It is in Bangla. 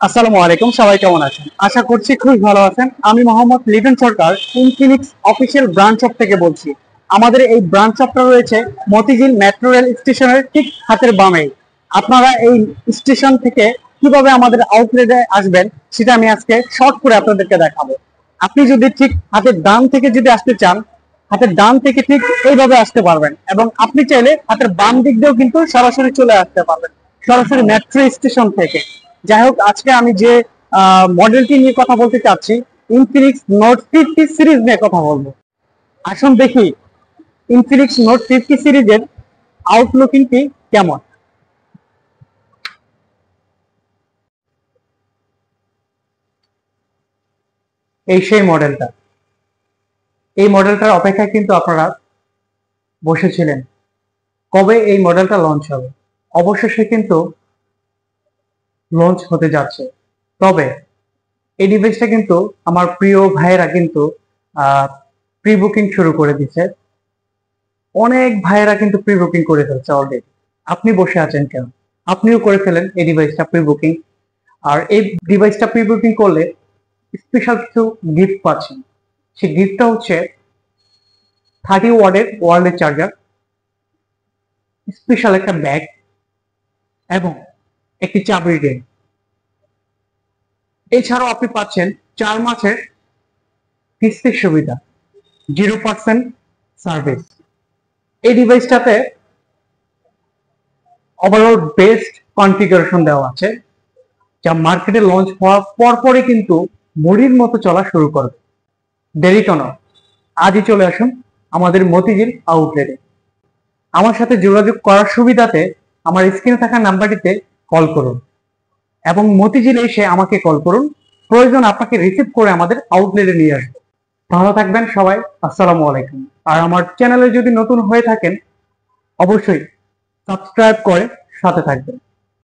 আসসালামু আলাইকুম, সবাই কেমন আছেন? আশা করছি খুবই ভালো আছেন। আমি মোহাম্মদ লিটন সরকার ইনফিনিক্স অফিসিয়াল ব্রাঞ্চ অফ থেকে বলছি। আমাদের এই ব্রাঞ্চ অফটা রয়েছে মতিঝিল মেট্রো রেল স্টেশনের ঠিক হাতের বামেই। আপনারা এই স্টেশন থেকে কিভাবে আমাদের আউটলেটে আসবেন সেটা আমি আজকে শর্ট করে আপনাদেরকে দেখাবো। আপনি যদি ঠিক হাতের ডান থেকে যদি আসতে চান, হাতের ডান থেকে ঠিক এইভাবে আসতে পারবেন, এবং আপনি চাইলে হাতের বাম দিক দিয়েও কিন্তু সরাসরি চলে আসতে পারবেন, সরাসরি মেট্রো স্টেশন থেকে। যাই হোক, আজকে আমি যে মডেলটি নিয়ে কথা বলতে চাচ্ছি, ইনফিনিক্স নোট 50 সিরিজ নিয়ে কথা বলবো। আসুন দেখি ইনফিনিক্স নোট 50 সিরিজের আউটলুকিংটি কেমন। এই সেই মডেলটা, এই মডেলটার অপেক্ষায় কিন্তু আপনারা বসেছিলেন কবে এই মডেলটা লঞ্চ হবে। অবশেষে কিন্তু লঞ্চ হতে যাচ্ছে। তবে এই ডিভাইসটা কিন্তু আমার প্রিয় ভাইয়েরা কিন্তু প্রি বুকিং শুরু করে দিচ্ছে। অনেক ভাইয়েরা কিন্তু প্রি বুকিং করে ফেলছে অলরেডি। আপনি বসে আছেন কেন? আপনিও করে ফেলেন এই ডিভাইসটা প্রি বুকিং। আর এই ডিভাইসটা প্রি বুকিং করলে স্পেশাল কিছু গিফট পাচ্ছেন। সেই গিফটটা হচ্ছে 30 ওয়াটের ওয়্যারলেস চার্জার, স্পেশাল একটা ব্যাগ এবং একটি চাবির রিং। এছাড়াও আপনি পাচ্ছেন 4 মাসের কিস্তির সুবিধা, 0% সার্ভিস। এই ডিভাইসটাতে ওভারঅল বেস্ট কনফিগারেশন দেওয়া আছে, যা মার্কেটে লঞ্চ হওয়ার পরপরই কিন্তু মুড়ির মতো চলা শুরু করবে। দেরি কেন, আজই চলে আসুন আমাদের মতিঝিল আউটলেটে। আমার সাথে যোগাযোগ করার সুবিধাতে আমার স্ক্রিনে থাকা নাম্বারটিতে কল করুন এবং মতিঝিলে এসে আমাকে কল করুন। প্রয়োজন আপনাকে রিসিভ করে আমাদের আউটলেটে নিয়ে আসবো। ভালো থাকবেন সবাই। আসসালামু আলাইকুম। আর আমার চ্যানেলে যদি নতুন হয়ে থাকেন, অবশ্যই সাবস্ক্রাইব করে সাথে থাকবেন।